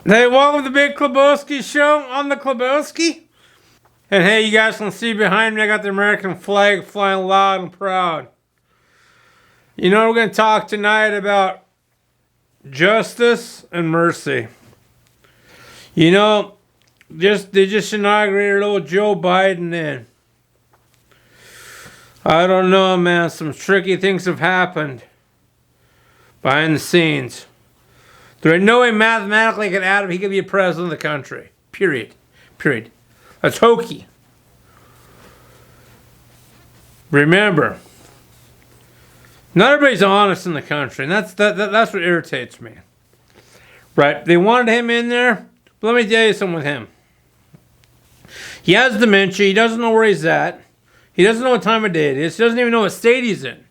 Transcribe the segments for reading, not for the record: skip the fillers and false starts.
Hey, welcome to the Big Klobowski Show. I'm the Klobowski. And hey, you guys can see behind me, I got the American flag flying loud and proud. You know, we're going to talk tonight about justice and mercy. You know, they just inaugurated old Joe Biden in. I don't know, man. Some tricky things have happened behind the scenes. There ain't no way mathematically he could be a president of the country. Period. That's hokey. Remember, not everybody's honest in the country, and that's what irritates me. Right? They wanted him in there, but let me tell you something with him. He has dementia. He doesn't know where he's at. He doesn't know what time of day it is. He doesn't even know what state he's in,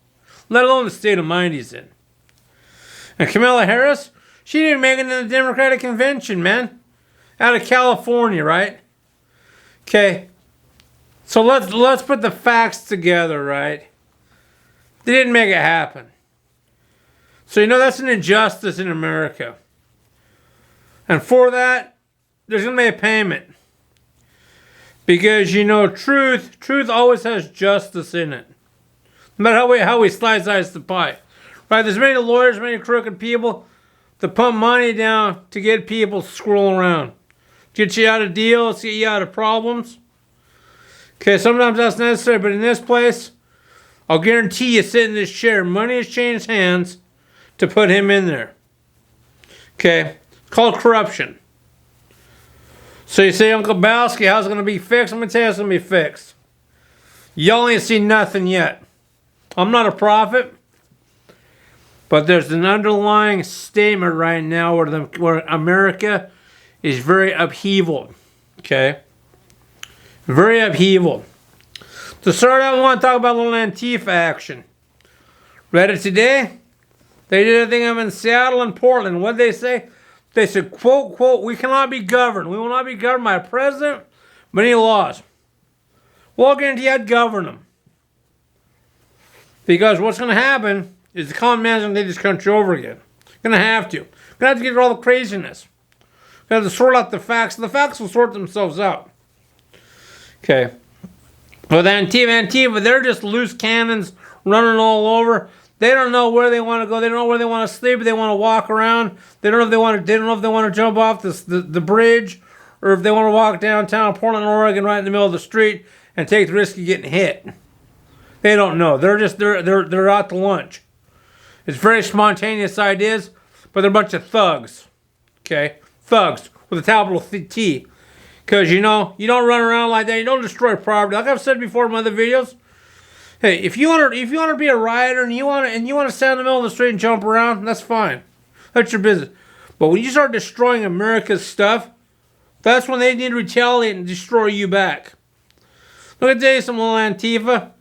let alone the state of mind he's in. And Kamala Harris, she didn't make it in the Democratic Convention, man. Out of California, right? Okay. So let's put the facts together, right? They didn't make it happen. So you know that's an injustice in America. And for that, there's going to be a payment. Because, you know, truth always has justice in it. No matter how we slice the pie. Right? There's many lawyers, many crooked people to pump money down to get people scrolling around. Get you out of deals, get you out of problems. Okay, sometimes that's necessary, but in this place, I'll guarantee you sit in this chair, money has changed hands to put him in there. Okay, it's called corruption. So you say, Uncle Bowski, how's it going to be fixed? I'm going to tell you it's going to be fixed. Y'all ain't seen nothing yet. I'm not a prophet. But there's an underlying statement right now where America is very upheaval. Okay? Very upheaval. To start out, I want to talk about a little Antifa action. Read it today? They did a thing up in Seattle and Portland. What did they say? They said, quote, we cannot be governed. We will not be governed by a president, but any laws. Well, I'll guarantee I'd govern them. Because what's going to happen is the common man's going to take this country over again. Going to have to. Going to have to get rid of all the craziness. Going to have to sort out the facts. The facts will sort themselves out. Okay. With Antifa, they're just loose cannons running all over. They don't know where they want to go. They don't know where they want to sleep. They want to walk around. They don't know if they want to jump off the bridge, or if they want to walk downtown Portland, Oregon, right in the middle of the street and take the risk of getting hit. They don't know. They're out to lunch. It's very spontaneous ideas, but they're a bunch of thugs. Okay? Thugs with a capital T. Because, you know, you don't run around like that. You don't destroy property. Like I've said before in my other videos, hey, if you want to be a rioter and you want to stand in the middle of the street and jump around, that's fine. That's your business. But when you start destroying America's stuff, that's when they need to retaliate and destroy you back. Let me tell you some little Antifa.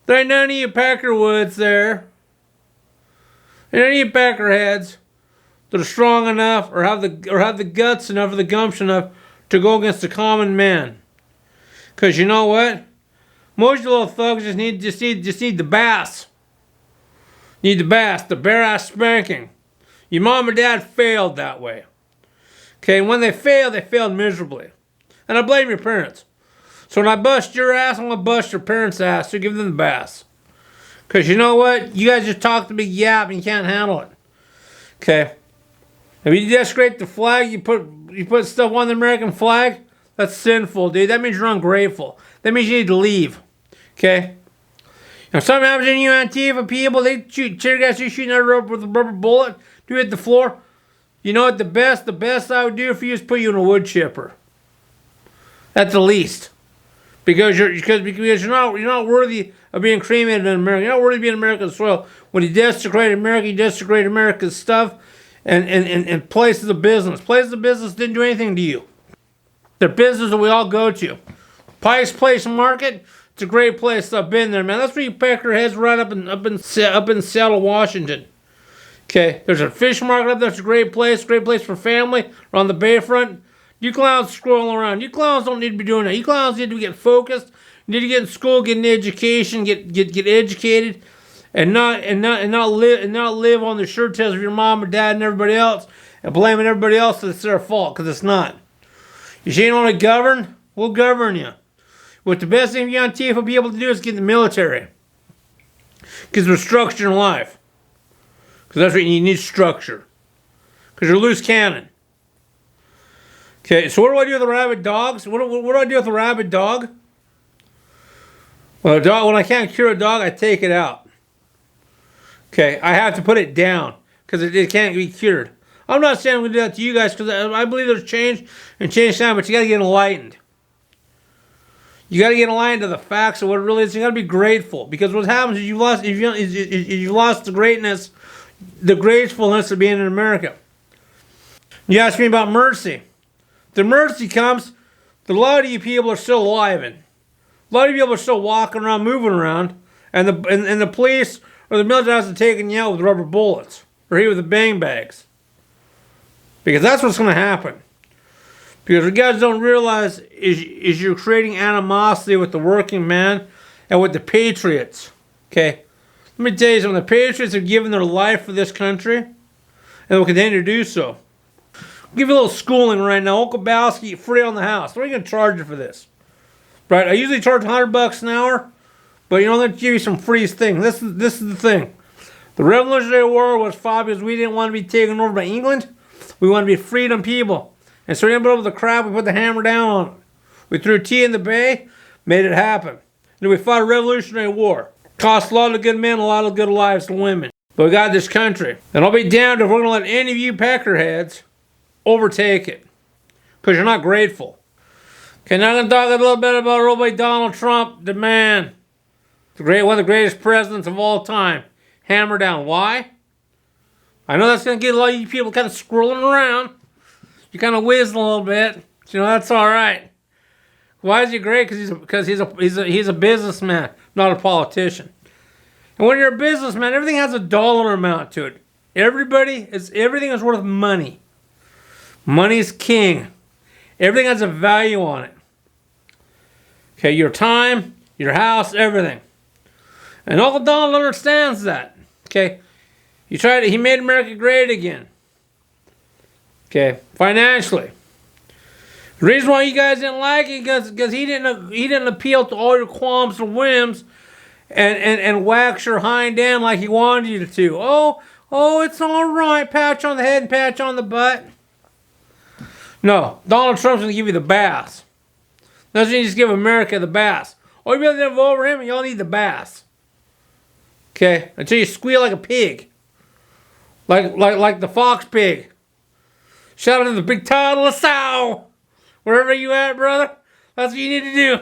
There ain't none of you Peckerwoods there. And any of you Peckerheads that are strong enough or have the guts enough or the gumption enough to go against the common man. Because you know what? Most of you little thugs just need the bass. Need the bass, the bare ass spanking. Your mom and dad failed that way. Okay, and when they failed miserably. And I blame your parents. So when I bust your ass, I'm going to bust your parents' ass, so give them the bass. Because you know what? You guys just talk the big yap and you can't handle it. Okay? If you desecrate the flag, you put stuff on the American flag, that's sinful, dude. That means you're ungrateful. That means you need to leave. Okay? If something happens to you, Antifa people, they tear gas you shooting at a rope with a rubber bullet, do hit the floor. You know what? The best I would do for you is put you in a wood chipper. At the least. Because you're not worthy of being cremated in America. You're not worthy of being American soil. When you desecrate America, you desecrate America's stuff and places of business. Places of business didn't do anything to you. They're business that we all go to. Pike's Place Market, it's a great place. I've been there, man. That's where you pack your heads right up in Seattle, Washington. Okay, there's a fish market up there. It's a great place for family. On the bayfront. You clowns scrolling around. You clowns don't need to be doing that. You clowns need to get focused. You need to get in school, get an education, get educated, and not live on the shirt tails of your mom and dad and everybody else, and blaming everybody else that it's their fault, because it's not. You ain't want to govern? We'll govern you. What the best thing you on TF will be able to do is get in the military. Because there's structure in life. Because that's what you need, structure. Because you're loose cannon. Okay, so what do I do with the rabid dogs? What do I do with a rabid dog? Well, a dog, when I can't cure a dog, I take it out. Okay, I have to put it down because it can't be cured. I'm not saying I'm going to do that to you guys because I believe there's change and change time, but you got to get enlightened. You got to get enlightened to the facts of what it really is. You got to be grateful because what happens is you lost the greatness, the gracefulness of being in America. You ask me about mercy. The mercy comes that a lot of you people are still alive in. A lot of you people are still walking around, moving around, and the police or the military hasn't taken you out with rubber bullets or here with the bang bags. Because that's what's going to happen. Because what you guys don't realize is you're creating animosity with the working man and with the patriots. Okay? Let me tell you something. The patriots have given their life for this country and will continue to do so. I'll give you a little schooling right now. Uncle Bowski, free on the house. What are you going to charge you for this? Right? I usually charge $100 an hour, but you know, I'm going to give you some free things. This is the thing. The Revolutionary War was fought because we didn't want to be taken over by England. We wanted to be freedom people. And so we ended up with the crap, we put the hammer down on it. We threw tea in the bay, made it happen. Then we fought a Revolutionary War. Cost a lot of good men, a lot of good lives to women. But we got this country. And I'll be damned if we're going to let any of you peckerheads overtake it. Because you're not grateful. Okay, now I'm going to talk a little bit about old boy Donald Trump, the man. One of the greatest presidents of all time. Hammer down. Why? I know that's going to get a lot of you people kind of scrolling around. You kind of whizzing a little bit. But, you know, that's all right. Why is he great? Because he's a businessman, not a politician. And when you're a businessman, everything has a dollar amount to it. Everything is worth money. Money's king. Everything has a value on it. Okay, your time, your house, everything. And Uncle Donald understands that. Okay, he made America great again. Okay, financially. The reason why you guys didn't like it because he didn't appeal to all your qualms and whims and wax your hind end like he wanted you to. Oh, it's all right. Patch on the head and patch on the butt. No, Donald Trump's going to give you the bass. Doesn't he just give America the bass? All you really didn't vote over him, and y'all need the bass. Okay, until you squeal like a pig, like the fox pig. Shout out to the big toddler sow. Wherever you at, brother, that's what you need to do.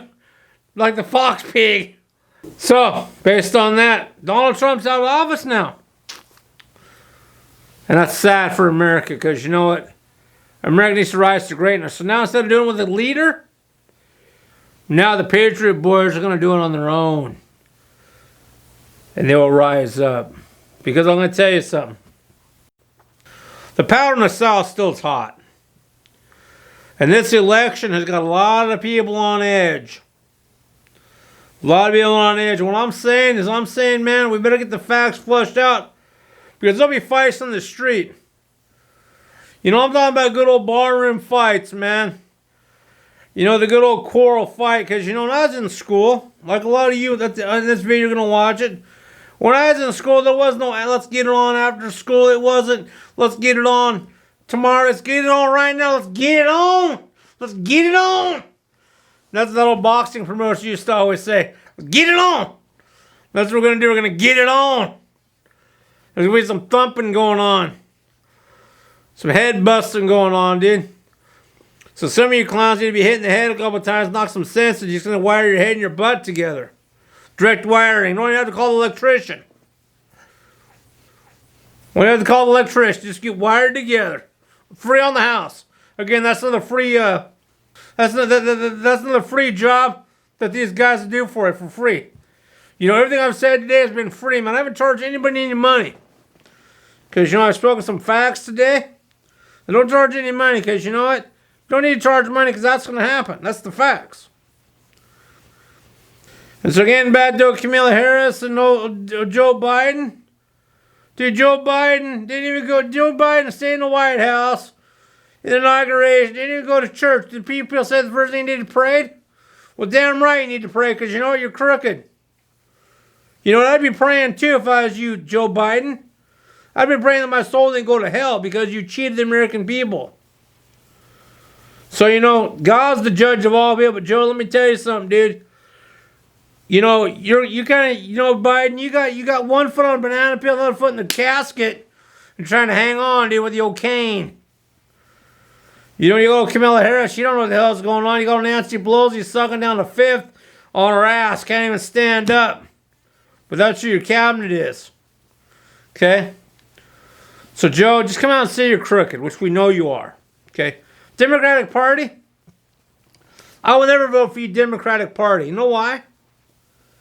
Like the fox pig. So, based on that, Donald Trump's out of office now. And that's sad for America, because you know what? America needs to rise to greatness. So now instead of doing it with a leader, now the Patriot boys are going to do it on their own. And they will rise up. Because I'm going to tell you something. The power in the South still is hot. And this election has got a lot of people on edge. A lot of people on edge. What I'm saying is, man, we better get the facts flushed out. Because there'll be fights on the street. You know, I'm talking about good old barroom fights, man. You know, the good old quarrel fight. Because, you know, when I was in school, like a lot of you in this video are going to watch it. When I was in school, there was no, let's get it on after school. It wasn't, let's get it on tomorrow. Let's get it on right now. Let's get it on. Let's get it on. That's that old boxing promotion used to always say. Let's get it on. That's what we're going to do. We're going to get it on. There's going to be some thumping going on. Some head busting going on, dude. So some of you clowns need to be hitting the head a couple times, knock some sense, and you're just going to wire your head and your butt together. Direct wiring. You don't even have to call the electrician. You don't have to call the electrician. Just get wired together. Free on the house. Again, that's another free. That's another free job that these guys do for it for free. You know, everything I've said today has been free, man. I haven't charged anybody any money. Because, you know, I've spoken some facts today. I don't charge any money because, you know what? You don't need to charge money because that's going to happen. That's the facts. And so again, bad to Kamala Harris and Joe Biden. Dude, Joe Biden didn't even go. Joe Biden stayed in the White House in the inauguration. Didn't even go to church. Did people say the first thing you need to pray? Well, damn right you need to pray, because you know what? You're crooked. You know what? I'd be praying too if I was you, Joe Biden. I'd be praying that my soul didn't go to hell because you cheated the American people. So, you know, God's the judge of all people. But, Joe, let me tell you something, dude. You know, you kind of, you know, Biden, you got one foot on a banana peel, another foot in the casket, and trying to hang on, dude, with the old cane. You know, you go Kamala Harris, you don't know what the hell's going on. You go Nancy Pelosi sucking down the fifth on her ass, can't even stand up. But that's who your cabinet is. Okay? So, Joe, just come out and say you're crooked, which we know you are. Okay? Democratic Party, I will never vote for you, Democratic Party. You know why?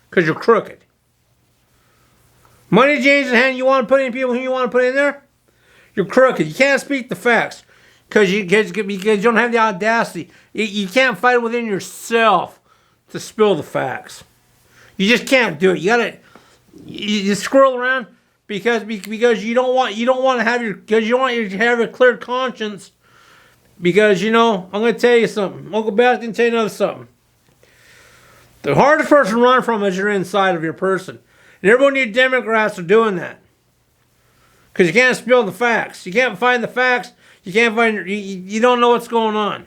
Because you're crooked. Money changed in hand, you want to put in people who you want to put in there? You're crooked. You can't speak the facts because you don't have the audacity. You can't fight within yourself to spill the facts. You just can't do it. You squirrel around because you don't want to have a clear conscience. Because, you know, I'm going to tell you something. Uncle Bass can tell you another something. The hardest person to run from is your inside of your person. And everyone you Democrats are doing that. Because you can't spill the facts. You can't find the facts. You can't find, you don't know what's going on.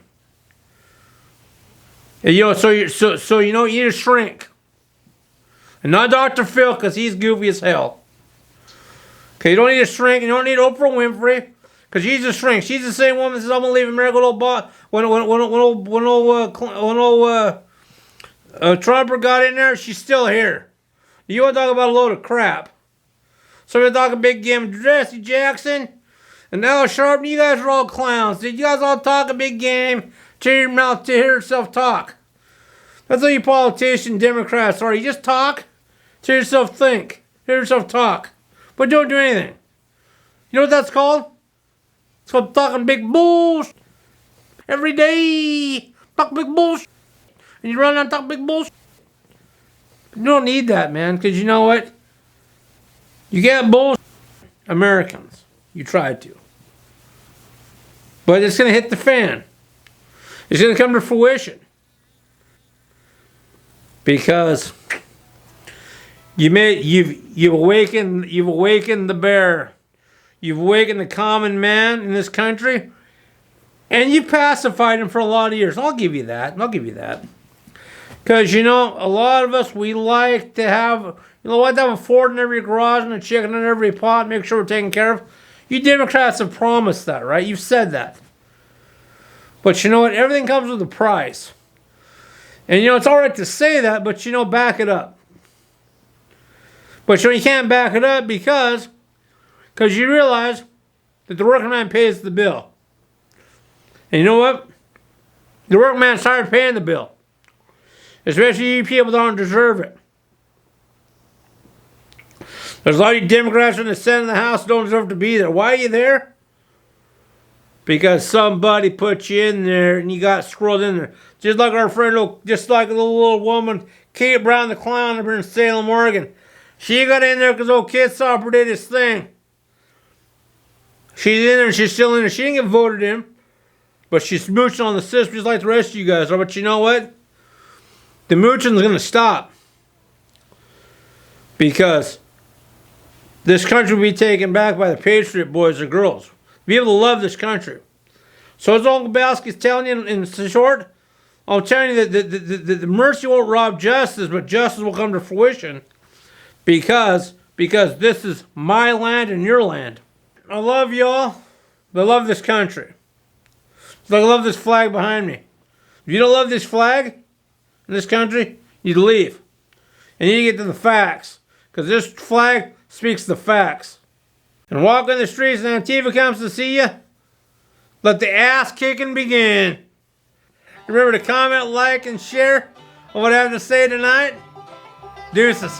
And, you know, so you know, you need to shrink. And not Dr. Phil, because he's goofy as hell. Okay, you don't need to shrink. You don't need Oprah Winfrey. Because she's a shrink. She's the same woman that says, I'm going to leave America when Trump got in there, she's still here. You want to talk about a load of crap. So we're talking big game. Jesse Jackson and Al Sharpton, you guys are all clowns. Did you guys all talk a big game? Turn your mouth to hear yourself talk. That's how you politicians, Democrats are. You just talk, to hear yourself think, hear yourself talk. But don't do anything. You know what that's called? It's called talking big bullshit. Every day, talk big bullshit. And you run around and talk big bullshit. You don't need that, man, because you know what? You get bullshit. Americans. You tried to. But it's going to hit the fan. It's going to come to fruition. Because you've awakened the bear. You've awakened the common man in this country. And you pacified him for a lot of years. I'll give you that. Because, you know, a lot of us, we like to have, you know, like to have a Ford in every garage and a chicken in every pot, make sure we're taken care of. You Democrats have promised that, right? You've said that. But you know what? Everything comes with a price. And, you know, it's all right to say that, but, you know, back it up. But, you know, you can't back it up because you realize that the working man pays the bill. And you know what? The working man's tired of paying the bill. Especially you people that don't deserve it. There's a lot of you Democrats in the Senate and the House who don't deserve to be there. Why are you there? Because somebody put you in there and you got squirreled in there. Just like our friend, just like the little woman, Kate Brown the clown over in Salem, Oregon. She got in there because old Kid Stopper did his thing. She's in there and she's still in there. She didn't get voted in. But she's mooching on the system just like the rest of you guys are. But you know what? The mooching's going to stop. Because this country will be taken back by the Patriot boys or girls. Be able to love this country. So as Uncle Balsky's telling you in short, I'm telling you that the mercy won't rob justice, but justice will come to fruition. Because this is my land and your land. I love y'all, but I love this country. I love this flag behind me. If you don't love this flag in this country, you leave. And you get to the facts. Because this flag speaks the facts. And walk in the streets and Antifa comes to see you, let the ass kicking begin. Remember to comment, like, and share on what I have to say tonight. Deuces.